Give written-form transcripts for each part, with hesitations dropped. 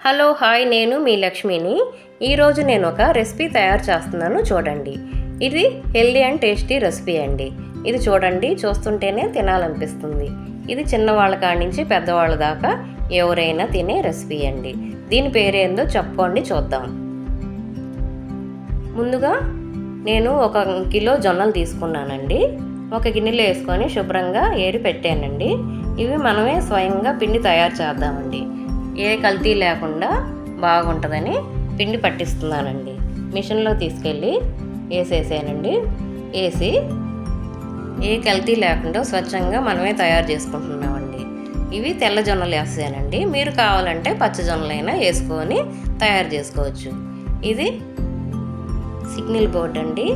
Hello hi, నేను మీ లక్ష్మిని. ఈరోజు నేను ఒక రెసిపీ తయారు చేస్తున్నాను, చూడండి. ఇది హెల్దీ అండ్ టేస్టీ రెసిపీ అండి. ఇది చూడండి, చూస్తుంటేనే తినాలనిపిస్తుంది. ఇది చిన్నవాళ్ళ కాడి నుంచి పెద్దవాళ్ళ దాకా ఎవరైనా తినే రెసిపీ అండి. దీని పేరేందో చెప్పుకోండి, చూద్దాం. ముందుగా నేను 1 కిలో జొన్నలు తీసుకున్నానండి. ఒక గిన్నెలో వేసుకొని శుభ్రంగా ఏరి పెట్టానండి. ఇవి మనమే స్వయంగా పిండి తయారు చేద్దామండి. ఏ కల్తీ లేకుండా బాగుంటుందని పిండి పట్టిస్తున్నానండి. మిషన్లో తీసుకెళ్ళి వేసేసానండి. వేసి ఏ కల్తీ లేకుండా స్వచ్ఛంగా మనమే తయారు చేసుకుంటున్నామండి. ఇవి తెల్ల జొన్నలు వేసానండి. మీరు కావాలంటే పచ్చ జొన్నలైనా వేసుకొని తయారు చేసుకోవచ్చు. ఇది సిగ్నల్ బోర్డ్ అండి.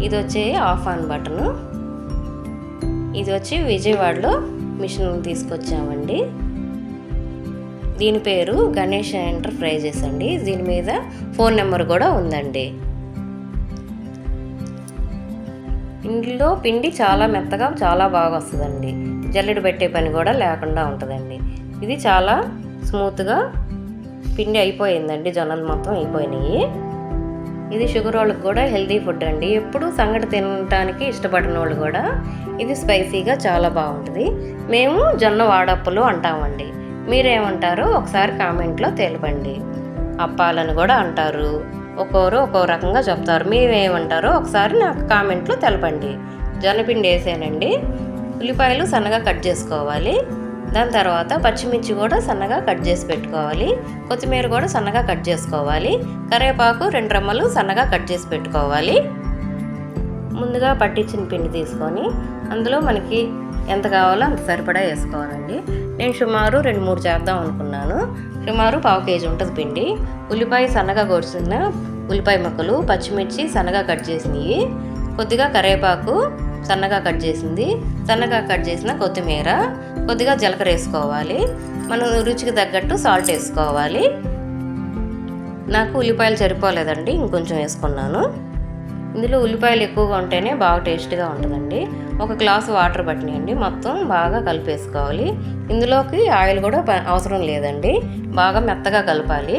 ఇది వచ్చి ఆఫ్ ఆన్ బటను. ఇది వచ్చి విజయవాడలో మిషన్ తీసుకొచ్చామండి. దీని పేరు గణేష్ ఎంటర్ప్రైజెస్ అండి. దీని మీద ఫోన్ నెంబర్ కూడా ఉందండి. ఇందులో పిండి చాలా మెత్తగా చాలా బాగా వస్తుందండి. జల్లెడ పెట్టే పని కూడా లేకుండా ఉంటుందండి. ఇది చాలా స్మూత్గా పిండి అయిపోయిందండి. జొన్నలు మొత్తం అయిపోయినాయి. ఇది షుగర్ వాళ్ళకి కూడా హెల్తీ ఫుడ్ అండి. ఎప్పుడు సంగటి తినడానికి ఇష్టపడిన వాళ్ళు కూడా ఇది స్పైసీగా చాలా బాగుంటుంది. మేము జొన్న వాడప్పులు అంటామండి. మీరేమంటారో ఒకసారి కామెంట్లో తెలపండి. అప్పాలని కూడా అంటారు, ఒక్కొరు ఒక్కో రకంగా చెప్తారు. మీరేమంటారో ఒకసారి నాకు కామెంట్లో తెలపండి. జొన్నపిండి వేసానండి. ఉల్లిపాయలు సన్నగా కట్ చేసుకోవాలి. దాని తర్వాత పచ్చిమిర్చి కూడా సన్నగా కట్ చేసి పెట్టుకోవాలి. కొత్తిమీర కూడా సన్నగా కట్ చేసుకోవాలి. కరివేపాకు 2 రెమ్మలు సన్నగా కట్ చేసి పెట్టుకోవాలి. ముందుగా పట్టించిన పిండి తీసుకొని అందులో మనకి ఎంత కావాలో అంత సరిపడా వేసుకోవాలండి. నేను సుమారు 2-3 చేద్దాం అనుకున్నాను. సుమారు 1/2 కేజీ ఉంటుంది పిండి. ఉల్లిపాయ సన్నగా కోసిన ఉల్లిపాయ ముక్కలు, పచ్చిమిర్చి సన్నగా కట్ చేసినవి, కొద్దిగా కరివేపాకు సన్నగా కట్ చేసింది, సన్నగా కట్ చేసిన కొత్తిమీర, కొద్దిగా జీలకర్ర వేసుకోవాలి. మనం రుచికి తగ్గట్టు సాల్ట్ వేసుకోవాలి. నాకు ఉల్లిపాయలు సరిపోలేదండి, ఇంకొంచెం వేసుకున్నాను. ఇందులో ఉల్లిపాయలు ఎక్కువగా ఉంటేనే బాగా టేస్ట్గా ఉంటుందండి. 1 గ్లాసు వాటర్ పట్టినాయండి. మొత్తం బాగా కలిపేసుకోవాలి. ఇందులోకి ఆయిల్ కూడా అవసరం లేదండి. బాగా మెత్తగా కలపాలి.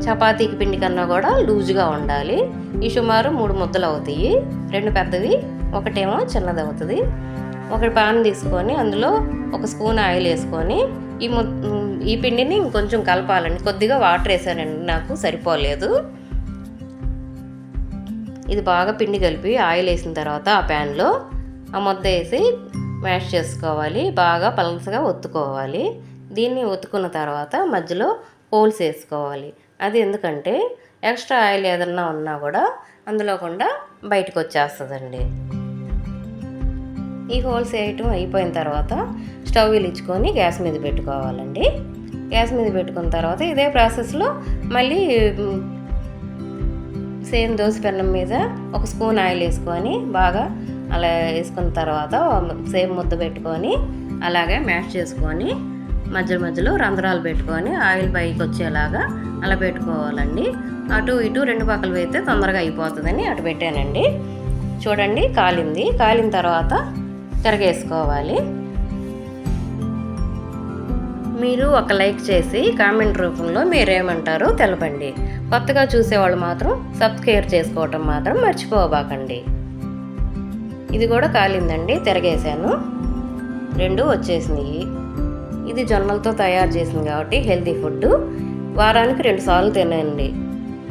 చపాతీకి పిండి కన్నా కూడా లూజుగా ఉండాలి. ఈ సుమారు 3 ముద్దలు అవుతాయి. 2 పెద్దవి, ఒకటేమో చిన్నది అవుతుంది. ఒక పాన్ తీసుకొని అందులో 1 స్పూన్ ఆయిల్ వేసుకొని ఈ పిండిని ఇంకొంచెం కలపాలండి. కొద్దిగా వాటర్ వేసానండి, నాకు సరిపోలేదు. ఇది బాగా పిండి కలిపి ఆయిల్ వేసిన తర్వాత ఆ ప్యాన్లో ఆ ముద్ద వేసి మ్యాష్ చేసుకోవాలి. బాగా పలసగా ఒత్తుకోవాలి. దీన్ని ఒత్తుకున్న తర్వాత మధ్యలో హోల్స్ వేసుకోవాలి. అది ఎందుకంటే ఎక్స్ట్రా ఆయిల్ ఏదన్నా ఉన్నా కూడా అందులో కూడా బయటకు వచ్చేస్తుందండి. ఈ హోల్స్ వేయటం అయిపోయిన తర్వాత స్టవ్ వెలిగించుకొని గ్యాస్ మీద పెట్టుకోవాలండి. గ్యాస్ మీద పెట్టుకున్న తర్వాత ఇదే ప్రాసెస్లో మళ్ళీ సేమ్ దోశ పెనం మీద 1 స్పూన్ ఆయిల్ వేసుకొని బాగా అలా వేసుకున్న తర్వాత సేమ్ ముద్ద పెట్టుకొని అలాగే మ్యాష్ చేసుకొని మధ్యలో రంధ్రాలు పెట్టుకొని ఆయిల్ పైకి వచ్చేలాగా అలా పెట్టుకోవాలండి. అటు ఇటు 2 పక్కలు వేస్తే తొందరగా అయిపోతుందని అటు పెట్టానండి. చూడండి, కాలింది. కాలిన తర్వాత తిరగేసుకోవాలి. మీరు ఒక లైక్ చేసి కామెంట్ రూపంలో మీరేమంటారో తెలపండి. కొత్తగా చూసేవాళ్ళు మాత్రం సబ్స్క్రైబ్ చేసుకోవటం మాత్రం మర్చిపోబాకండి. ఇది కూడా కాలిందండి, తిరగేసాను. 2 వచ్చేసినాయి. ఇది జొన్నలతో తయారు చేసింది కాబట్టి హెల్తీ ఫుడ్. వారానికి 2 సార్లు తినండి.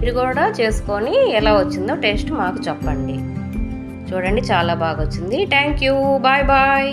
ఇది కూడా చేసుకొని ఎలా వచ్చిందో టేస్ట్ మాకు చెప్పండి. చూడండి, చాలా బాగా వచ్చింది. Thank you. Bye bye.